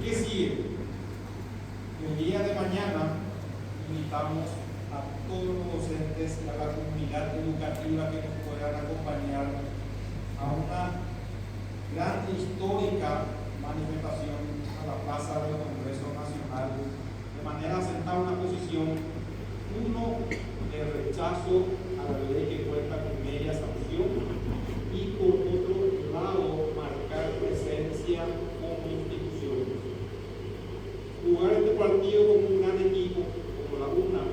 ¿Qué sigue? El día de mañana invitamos a todos los docentes y a la comunidad educativa que nos puedan acompañar a una gran histórica manifestación a la Plaza del Congreso Nacional, de manera a sentar una posición, uno, de rechazo a la ley que cuenta con media sanción, y por otro lado, marcar presencia como instituciones. Jugar este partido como un gran equipo, como la UNA,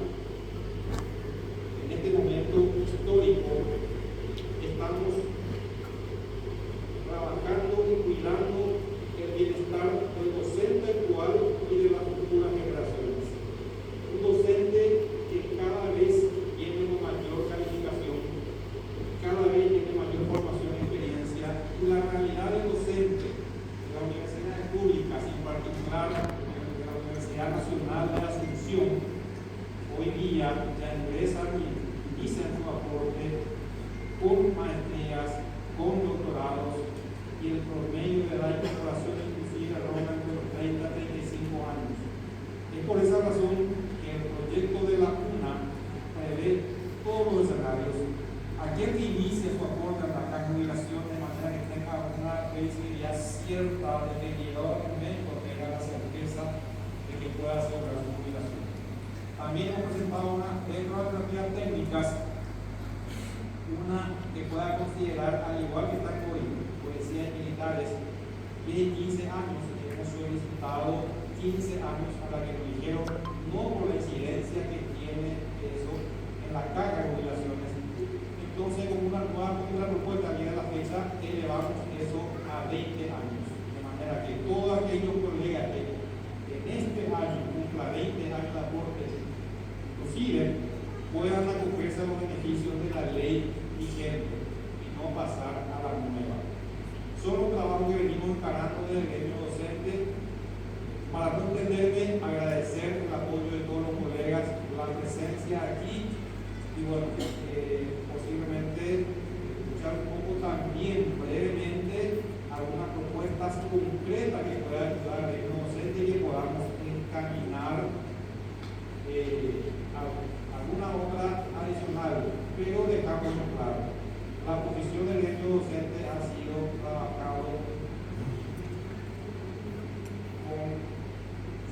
en este momento histórico, estamos trabajando y cuidando el bienestar del docente actual y de las futuras generaciones. Un docente que cada vez tiene una mayor calificación, cada vez tiene mayor formación y experiencia, y la realidad del docente de las universidades públicas, en particular de la Universidad Nacional de Asunción, hoy día ya ingresan y inician su aporte con maestrías, con doctorados, y el promedio de la incorporación inclusive ronda entre los 30 a 35 años. Es por esa razón que el proyecto de la UNA prevé todos los escenarios. Aquel que inicie su aporte a la jubilación de manera que tenga una felicidad cierta de que llegado al momento tenga la certeza de que pueda asegurar su jubilación. También hemos presentado unas alternativas técnicas, una que pueda considerar, al igual que están hoy, policías militares, 10 y 15 años. Hemos solicitado 15 años a la que nos dijeron, no por la incidencia que tiene eso en la caja de jubilaciones. Entonces, con una nueva propuesta, llega la fecha, elevamos eso a 20 años. De manera que todos aquellos colegas que en este año cumpla 20 años de aporte, inclusive, puedan acogerse a los beneficios de la ley vigente y no pasar a la nueva. Son los trabajos que venimos encarando desde el gremio docente. Para no extenderme, agradecer el apoyo de todos los colegas, la presencia aquí y bueno, posiblemente escuchar un poco también brevemente algunas propuestas concretas que puedan ayudar al gremio docente y que podamos encaminar alguna otra adicional, pero dejamos claro, la posición del gremio docente ha sido trabajado con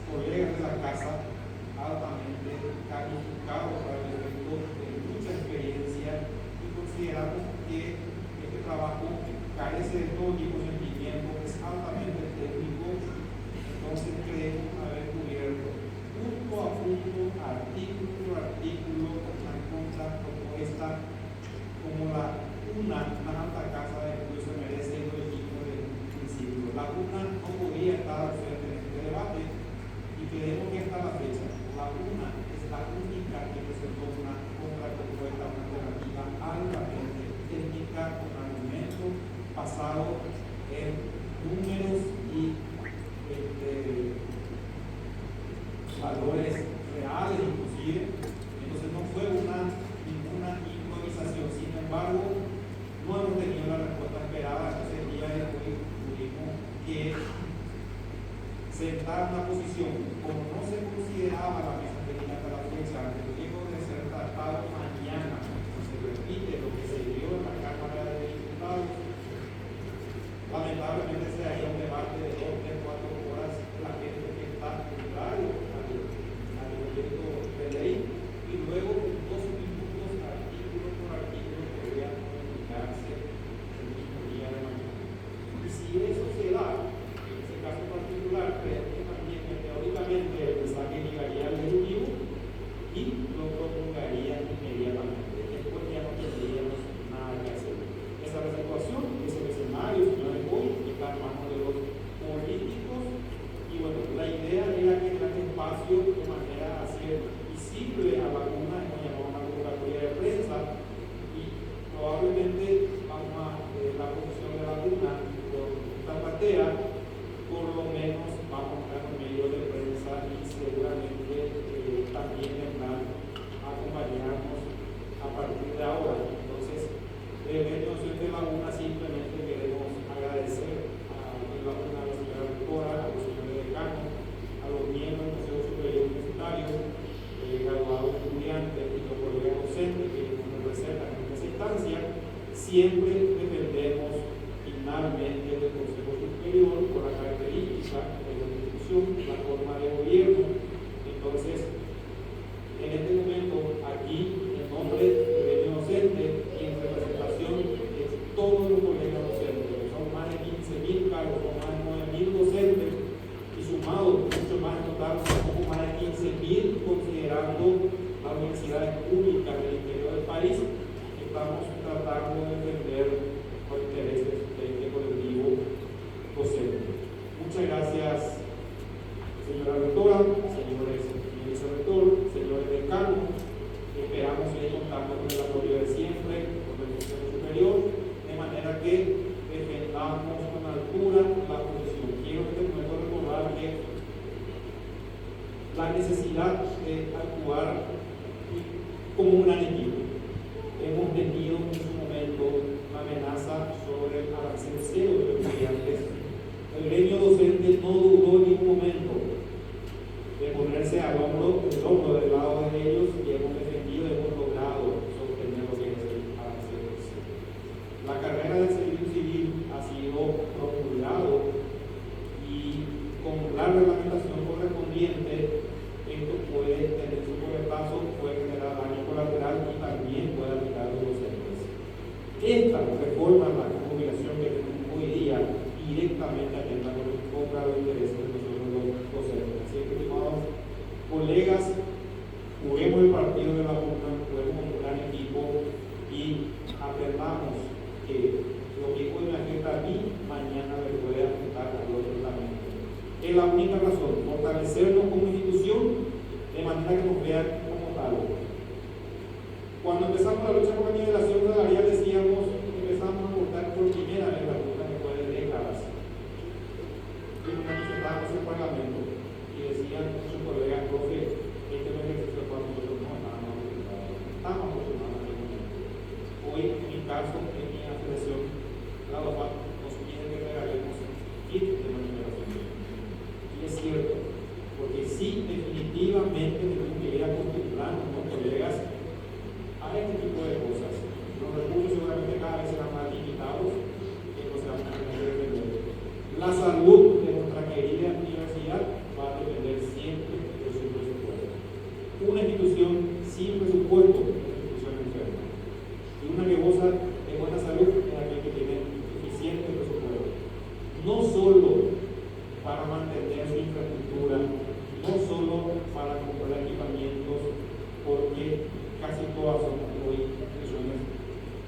colegas de la casa altamente calificados para el efecto de mucha experiencia y consideramos que este trabajo carece de todo tipo de sentimiento, es altamente técnico, entonces creemos haber cubierto punto a punto, artículo por artículo, una contrapropuesta como la una alta casa de estudio se merece y lo dijimos desde un principio. La UNA no podía estar ausente en este debate y creemos que hasta la fecha la UNA es la única que presentó una contrapropuesta, una alternativa altamente técnica con argumentos basados en números y valores reales inclusive. Entonces no fue ninguna improvisación. Sin embargo, no hemos tenido la respuesta esperada. Entonces el día de hoy tuvimos que sentar una posición. Como no se consideraba la mesa técnica hasta la fecha, el riesgo de ser tratado mañana, se repite lo que se dio en la Cámara de Diputados, lamentablemente se haría un debate de 2, 3, 4 horas la gente que está contrario al proyecto de ley y luego en 2 minutos, artículo por artículo, podría comunicarse el mismo día de mañana. Y si eso se da, en ese caso particular, creo que también teóricamente el mensaje llegaría al Ejecutivo y lo promulgaría inmediatamente. siempre dependemos finalmente del Consejo Superior por la característica de la institución, la forma de gobierno. Entonces, en este momento, aquí, en nombre del gremio docente y en representación de todos los colegas docentes, que son más de 15.000 cargos, son más de 9.000 docentes, y sumados mucho más en total, somos más de 15.000 considerando las universidades públicas del interior del país. Estamos tratando de defender los intereses de este colectivo docente. Muchas gracias, señora rectora, señores vicerrector, señores decanos. Esperamos seguir contando con el apoyo de siempre, con el Consejo Superior, de manera que defendamos con altura la posición. Quiero en este momento recordar que la necesidad de actuar como un gran equipo. Hemos tenido en su momento una amenaza sobre el arancel cero de los estudiantes. El gremio docente no dudó en ningún momento de ponerse al hombro del lado de ellos, y hemos defendido, hemos logrado sostener lo que es el arancel cero. La carrera del servicio civil ha sido promulgado y con la reglamentación correspondiente, esto puede tener su coletazo, puede generar daño colateral y también puede aplicar a los docentes. Esta reforma a la jubilación que tenemos hoy día directamente atenta contra los intereses de nosotros los docentes. Así que, estimados colegas, juguemos el partido de la UNA, juguemos un gran equipo y aprendamos que lo que hoy me afecta a mí, mañana me puede afectar al otro también. Es la única razón, fortalecernos como institución de manera que nos vean como tal. Cuando empezamos la lucha por la nivelación salarial, decíamos, empezamos a votar por primera vez la lucha después de décadas. Y nos presentábamos en el Parlamento y decían sus colegas, profe, este no es el ejercicio para nosotros, no estábamos acostumbrados. Hoy, en mi caso, en mi asociación, la OPA nos pide que regalemos kit de nivelación. Y es cierto, porque sí, definitivamente tenemos que ir acostumbrando, ¿no, colegas, a este tipo de cosas. Los recursos seguramente cada vez serán más limitados, entonces vamos a tener que defender. La salud de nuestra querida universidad va a depender siempre de su presupuesto. Una institución sin presupuesto es una institución enferma. Y una que goza de buena salud es aquel que tiene suficiente presupuesto. No solo para mantener su infraestructura, no solo para comprar equipamientos, porque casi todas son hoy instituciones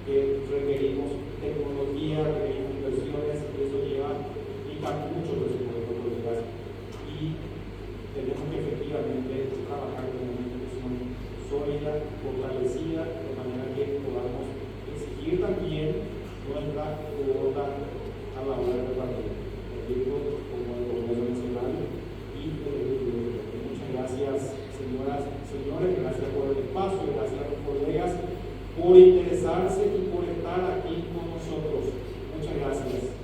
que requerimos tecnología, requerimos inversiones, y eso implica mucho presupuesto, colegas, y tenemos que efectivamente trabajar con una institución sólida, fortalecida, de manera que podamos exigir también nuestra cuota a la hora de repartir proyectos como el Gobierno Nacional y el Ejecutivo. Muchas gracias, señoras y señores, gracias por el espacio, gracias a los colegas por interesarse y por estar aquí con nosotros. Muchas gracias.